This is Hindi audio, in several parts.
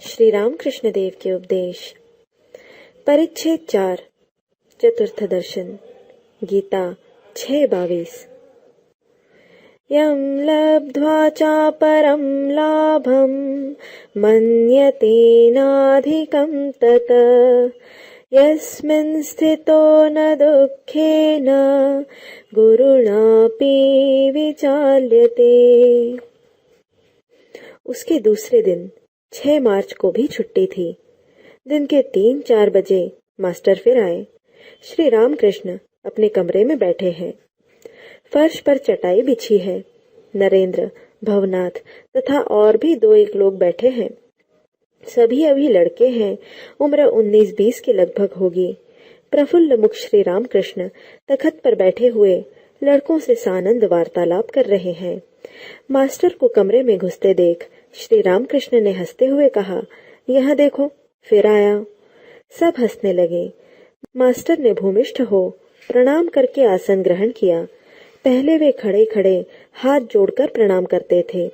श्री रामकृष्ण देव के उपदेश। परिच्छेद 4 चतुर्थ दर्शन। गीता 6:22। यं लब्ध्वा चापरं लाभं मन्यतेनाधिकं तत् यस्मिन् स्थितो न दुःखेन गुरुणापि विचाल्यते। उसके दूसरे दिन 6 मार्च को भी छुट्टी थी। दिन के 3-4 बजे मास्टर फिर आए। श्री रामकृष्ण अपने कमरे में बैठे हैं। फर्श पर चटाई बिछी है। नरेंद्र, भवनाथ तथा और भी 2-1 लोग बैठे हैं। सभी अभी लड़के हैं। उम्र 19-20 के लगभग होगी। प्रफुल्ल मुख श्री रामकृष्ण तखत पर बैठे हुए लड़कों से सानंद वार्तालाप कर रहे हैं। मास्टर को कमरे में घुसते देख श्री रामकृष्ण ने हंसते हुए कहा, यहाँ देखो, फिर आया। सब हंसने लगे। मास्टर ने भूमिष्ठ हो प्रणाम करके आसन ग्रहण किया। पहले वे खड़े खड़े हाथ जोड़कर प्रणाम करते थे,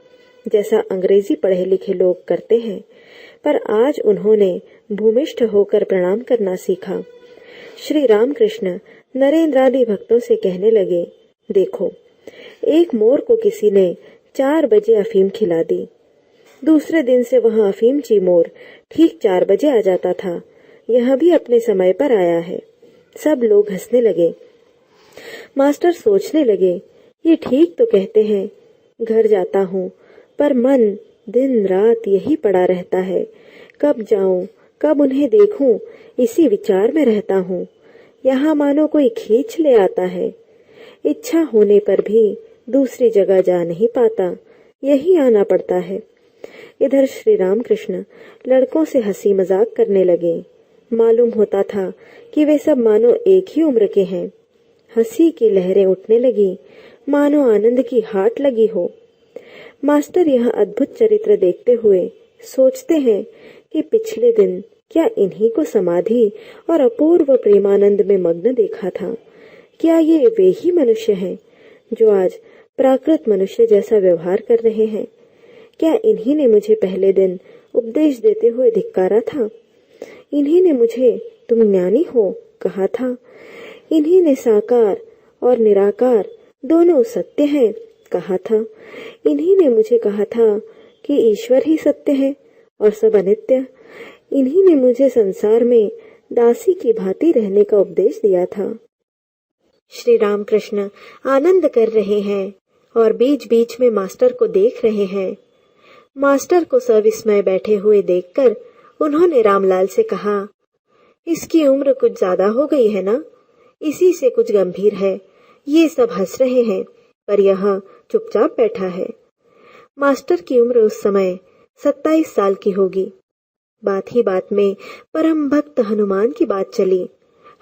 जैसा अंग्रेजी पढ़े लिखे लोग करते हैं, पर आज उन्होंने भूमिष्ठ होकर प्रणाम करना सीखा। श्री रामकृष्ण नरेंद्र आदि भक्तों से कहने लगे, देखो, एक मोर को किसी ने 4 बजे अफीम खिला दी। दूसरे दिन से वहां अफीमची मोर ठीक 4 बजे आ जाता था। यह भी अपने समय पर आया है। सब लोग हंसने लगे। मास्टर सोचने लगे, ये ठीक तो कहते हैं। घर जाता हूँ पर मन दिन रात यही पड़ा रहता है। कब जाऊं, कब उन्हें देखूं, इसी विचार में रहता हूँ। यहाँ मानो कोई खींच ले आता है। इच्छा होने पर भी दूसरी जगह जा नहीं पाता, यही आना पड़ता है। इधर श्री रामकृष्ण लड़कों से हंसी मजाक करने लगे। मालूम होता था कि वे सब मानो एक ही उम्र के हैं। हंसी की लहरें उठने लगी, मानो आनंद की हाट लगी हो। मास्टर यह अद्भुत चरित्र देखते हुए सोचते हैं कि पिछले दिन क्या इन्हीं को समाधि और अपूर्व प्रेमानंद में मग्न देखा था। क्या ये वे ही मनुष्य हैं जो आज प्राकृत मनुष्य जैसा व्यवहार कर रहे हैं? क्या इन्हीं ने मुझे पहले दिन उपदेश देते हुए धिक्कारा था? इन्हीं ने मुझे तुम ज्ञानी हो कहा था? इन्हीं ने साकार और निराकार दोनों सत्य हैं कहा था? इन्हीं ने मुझे कहा था कि ईश्वर ही सत्य है और सब अनित्य? इन्हीं ने मुझे संसार में दासी की भांति रहने का उपदेश दिया था। श्री रामकृष्ण आनंद कर रहे हैं और बीच बीच में मास्टर को देख रहे हैं। मास्टर को सविस्मय बैठे हुए देखकर उन्होंने रामलाल से कहा, इसकी उम्र कुछ ज्यादा हो गई है ना? इसी से कुछ गंभीर है। ये सब हंस रहे हैं पर यह चुपचाप बैठा है। मास्टर की उम्र उस समय 27 साल की होगी। बात ही बात में परम भक्त हनुमान की बात चली।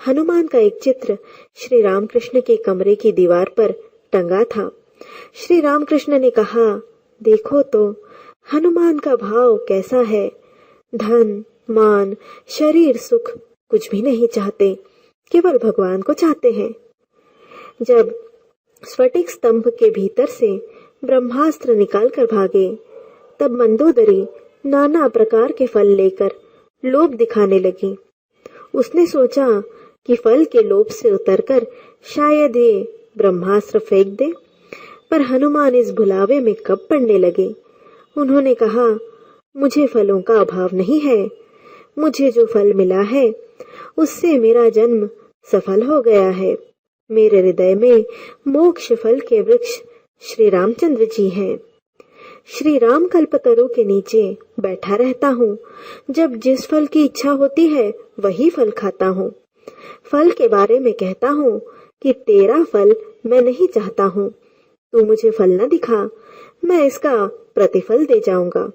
हनुमान का एक चित्र श्री रामकृष्ण के कमरे की दीवार पर टंगा था। श्री रामकृष्ण ने कहा, देखो तो हनुमान का भाव कैसा है। धन, मान, शरीर सुख कुछ भी नहीं चाहते, केवल भगवान को चाहते हैं। जब स्फटिक स्तंभ के भीतर से ब्रह्मास्त्र निकालकर भागे, तब मंदोदरी नाना प्रकार के फल लेकर लोभ दिखाने लगी। उसने सोचा कि फल के लोभ से उतरकर शायद ये ब्रह्मास्त्र फेंक दे, पर हनुमान इस भुलावे में कब पड़ने लगे। उन्होंने कहा, मुझे फलों का अभाव नहीं है। मुझे जो फल मिला है उससे मेरा जन्म सफल हो गया है। मेरे हृदय में मोक्ष फल के वृक्ष श्री रामचंद्र जी हैं। श्री राम कल्पतरु के नीचे बैठा रहता हूँ। जब जिस फल की इच्छा होती है वही फल खाता हूँ। फल के बारे में कहता हूँ कि तेरा फल मैं नहीं चाहता हूँ। तू मुझे फल न दिखा, मैं इसका प्रतिफल दे जाऊंगा।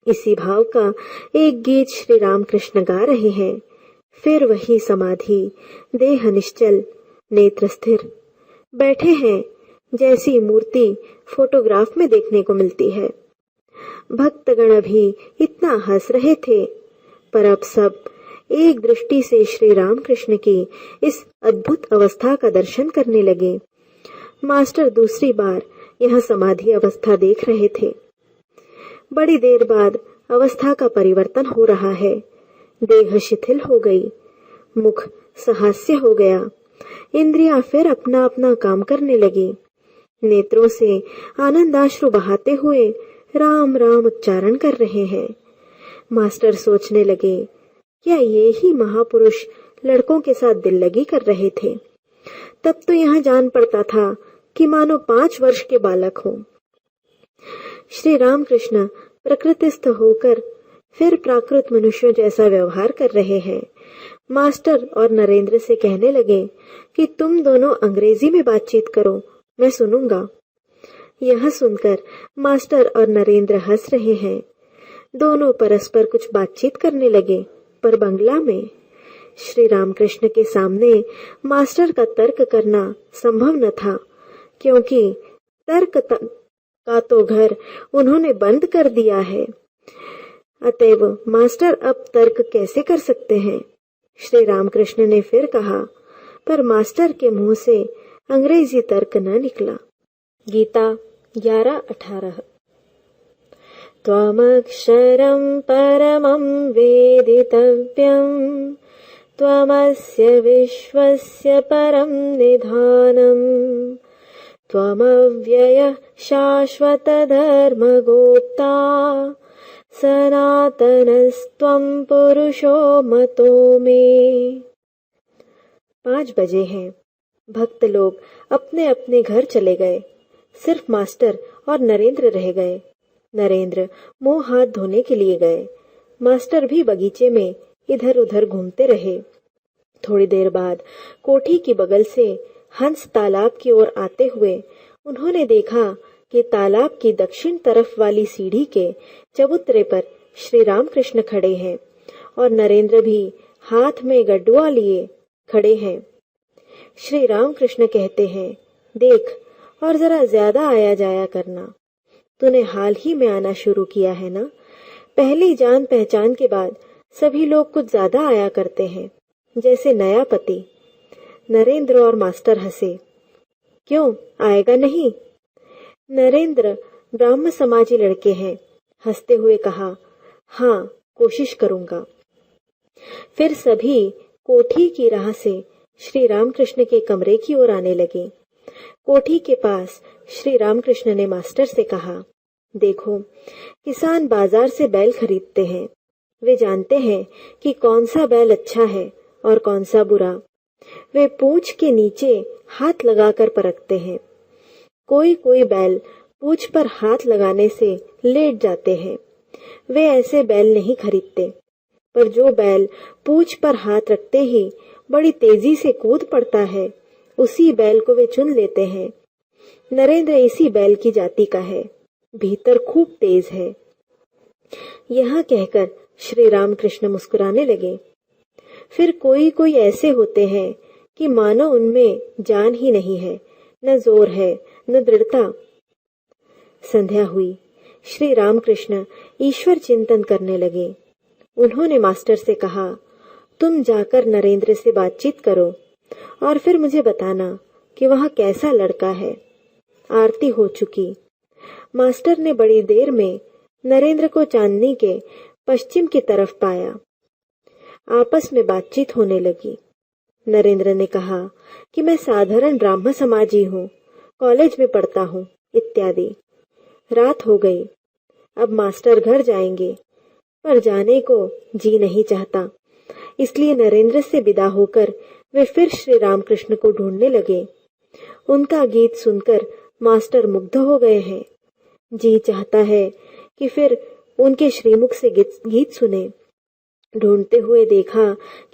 इसी भाव का एक गीत श्री रामकृष्ण गा रहे हैं। फिर वही समाधि, देह निश्चल, नेत्र स्थिर, बैठे हैं जैसी मूर्ति फोटोग्राफ में देखने को मिलती है। भक्तगण भी इतना हंस रहे थे, पर अब सब एक दृष्टि से श्री रामकृष्ण की इस अद्भुत अवस्था का दर्शन करने लगे। मास्टर दूसरी बार यह समाधि अवस्था देख रहे थे। बड़ी देर बाद अवस्था का परिवर्तन हो रहा है। देह शिथिल हो गई, मुख सहास्य हो गया, इंद्रियां फिर अपना अपना काम करने लगी। नेत्रों से आनंदाश्रु बहाते हुए राम राम उच्चारण कर रहे हैं। मास्टर सोचने लगे, क्या ये ही महापुरुष लड़कों के साथ दिल लगी कर रहे थे? तब तो यहां जान पड़ता था कि मानो 5 वर्ष के बालक हों। श्री रामकृष्ण प्रकृतिस्थ होकर फिर प्राकृत मनुष्यों जैसा व्यवहार कर रहे हैं। मास्टर और नरेंद्र से कहने लगे कि तुम दोनों अंग्रेजी में बातचीत करो, मैं सुनूंगा। यह सुनकर मास्टर और नरेंद्र हंस रहे हैं। दोनों परस्पर कुछ बातचीत करने लगे, पर बंगला में। श्री रामकृष्ण के सामने मास्टर का तर्क करना संभव न था, क्योंकि तर्क का तो घर उन्होंने बंद कर दिया है। अतएव मास्टर अब तर्क कैसे कर सकते हैं? श्री रामकृष्ण ने फिर कहा, पर मास्टर के मुंह से अंग्रेजी तर्क न निकला। गीता 11:18। त्वमक्षरं परमं वेदितव्यं, त्वमस्य विश्वस्य परं निधानम्, त्वमव्ययः शाश्वत धर्मगोप्ता, सनातनस्त्वं पुरुषो मतो मे। 5 बजे हैं। भक्त लोग अपने अपने घर चले गए। सिर्फ मास्टर और नरेंद्र रह गए। नरेंद्र मुंह हाथ धोने के लिए गए। मास्टर भी बगीचे में इधर उधर घूमते रहे। थोड़ी देर बाद कोठी की बगल से हंस तालाब की ओर आते हुए उन्होंने देखा कि तालाब की दक्षिण तरफ वाली सीढ़ी के चबूतरे पर श्री रामकृष्ण खड़े हैं और नरेंद्र भी हाथ में गड्डुआ लिए खड़े हैं। श्री रामकृष्ण कहते हैं, देख और जरा ज्यादा आया जाया करना। तूने हाल ही में आना शुरू किया है ना? पहली जान पहचान के बाद सभी लोग कुछ ज्यादा आया करते हैं, जैसे नया पति। नरेंद्र और मास्टर हंसे। क्यों, आएगा नहीं? नरेंद्र ब्राह्म समाजी लड़के हैं। हंसते हुए कहा, हाँ, कोशिश करूंगा। फिर सभी कोठी की राह से श्री रामकृष्ण के कमरे की ओर आने लगे। कोठी के पास श्री रामकृष्ण ने मास्टर से कहा, देखो, किसान बाजार से बैल खरीदते हैं। वे जानते हैं कि कौन सा बैल अच्छा है और कौन सा बुरा। वे पूंछ के नीचे हाथ लगाकर परखते हैं। कोई कोई बैल पूंछ पर हाथ लगाने से लेट जाते हैं। वे ऐसे बैल नहीं खरीदते, पर जो बैल पूंछ पर हाथ रखते ही बड़ी तेजी से कूद पड़ता है, उसी बैल को वे चुन लेते हैं। नरेंद्र इसी बैल की जाति का है, भीतर खूब तेज है। यह कहकर श्री रामकृष्ण मुस्कुराने लगे। फिर कोई कोई ऐसे होते हैं कि मानो उनमें जान ही नहीं है, न जोर है न दृढ़ता। संध्या हुई। श्री रामकृष्ण ईश्वर चिंतन करने लगे। उन्होंने मास्टर से कहा, तुम जाकर नरेंद्र से बातचीत करो और फिर मुझे बताना कि वह कैसा लड़का है। आरती हो चुकी। मास्टर ने बड़ी देर में नरेंद्र को चांदनी के पश्चिम की तरफ पाया। आपस में बातचीत होने लगी। नरेंद्र ने कहा कि मैं साधारण ब्राह्म समाजी हूँ, कॉलेज में पढ़ता हूँ, इत्यादि। रात हो गई। अब मास्टर घर जाएंगे, पर जाने को जी नहीं चाहता, इसलिए नरेंद्र से विदा होकर वे फिर श्री रामकृष्ण को ढूंढने लगे। उनका गीत सुनकर मास्टर मुग्ध हो गए हैं। जी चाहता है कि फिर उनके श्रीमुख से गीत सुने। ढूंढते हुए देखा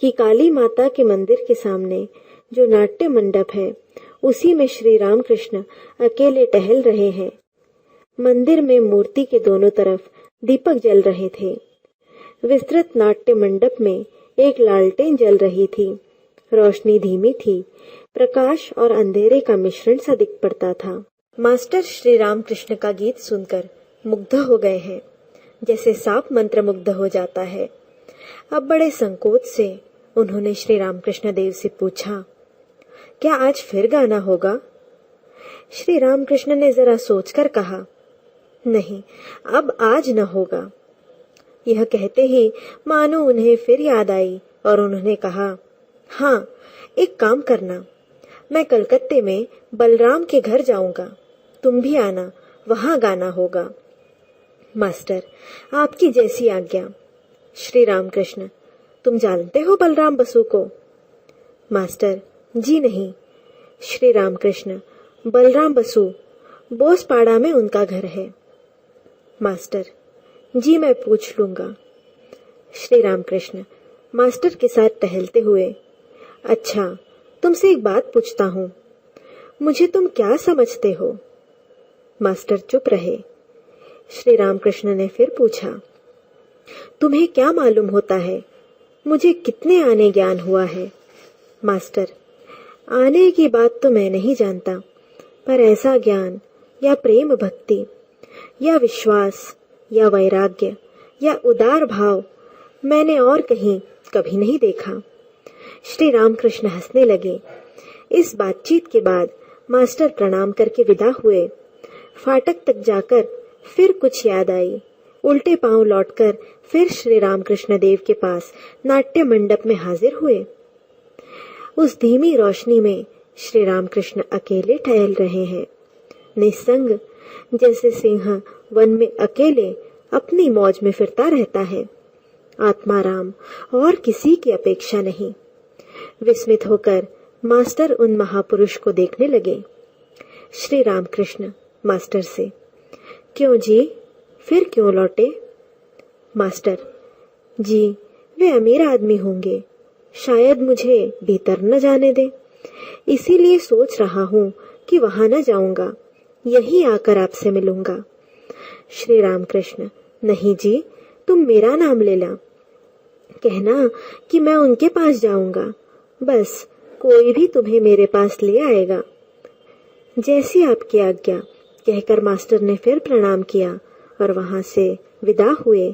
कि काली माता के मंदिर के सामने जो नाट्य मंडप है, उसी में श्री रामकृष्ण अकेले टहल रहे हैं। मंदिर में मूर्ति के दोनों तरफ दीपक जल रहे थे। विस्तृत नाट्य मंडप में एक लालटेन जल रही थी। रोशनी धीमी थी। प्रकाश और अंधेरे का मिश्रण सा दिख पड़ता था। मास्टर श्री रामकृष्ण का गीत सुनकर मुग्ध हो गए हैं, जैसे सांप मंत्र मुग्ध हो जाता है। अब बड़े संकोच से उन्होंने श्री रामकृष्ण देव से पूछा, क्या आज फिर गाना होगा? श्री रामकृष्ण ने जरा सोचकर कहा, नहीं, अब आज न होगा। यह कहते ही मानो उन्हें फिर याद आई और उन्होंने कहा, हाँ, एक काम करना, मैं कलकत्ते में बलराम के घर जाऊंगा, तुम भी आना, वहां गाना होगा। मास्टर, आपकी जैसी आज्ञा। श्री रामकृष्ण, तुम जानते हो बलराम बसु को? मास्टर, जी नहीं। श्री रामकृष्ण, बलराम बसु, बोसपाड़ा में उनका घर है। मास्टर, जी मैं पूछ लूंगा। श्री रामकृष्ण मास्टर के साथ टहलते हुए, अच्छा, तुमसे एक बात पूछता हूँ, मुझे तुम क्या समझते हो? मास्टर चुप रहे। श्री रामकृष्ण ने फिर पूछा, तुम्हें क्या मालूम होता है मुझे कितने आने ज्ञान हुआ है? मास्टर, आने की बात तो मैं नहीं जानता, पर ऐसा ज्ञान या प्रेम भक्ति या विश्वास या वैराग्य या उदार भाव मैंने और कहीं कभी नहीं देखा। श्री रामकृष्ण हंसने लगे। इस बातचीत के बाद मास्टर प्रणाम करके विदा हुए। फाटक तक जाकर फिर कुछ याद आई। उल्टे पांव लौटकर फिर श्री रामकृष्ण देव के पास नाट्य मंडप में हाजिर हुए। उस धीमी रोशनी में श्री रामकृष्ण अकेले टहल रहे हैं, निस्संग, जैसे सिंह वन में अकेले अपनी मौज में फिरता रहता है। आत्माराम, और किसी की अपेक्षा नहीं। विस्मित होकर मास्टर उन महापुरुष को देखने लगे। श्री रामकृष्ण मास्टर से, क्यों जी, फिर क्यों लौटे? मास्टर, जी वे अमीर आदमी होंगे, शायद मुझे भीतर न जाने दे, इसीलिए सोच रहा हूँ कि वहां न जाऊंगा, यहीं आकर आपसे मिलूंगा। श्री रामकृष्ण, नहीं जी, तुम मेरा नाम ले ला, कहना कि मैं उनके पास जाऊंगा, बस कोई भी तुम्हें मेरे पास ले आएगा। जैसी आपकी आज्ञा, कहकर मास्टर ने फिर प्रणाम किया और वहां से विदा हुए।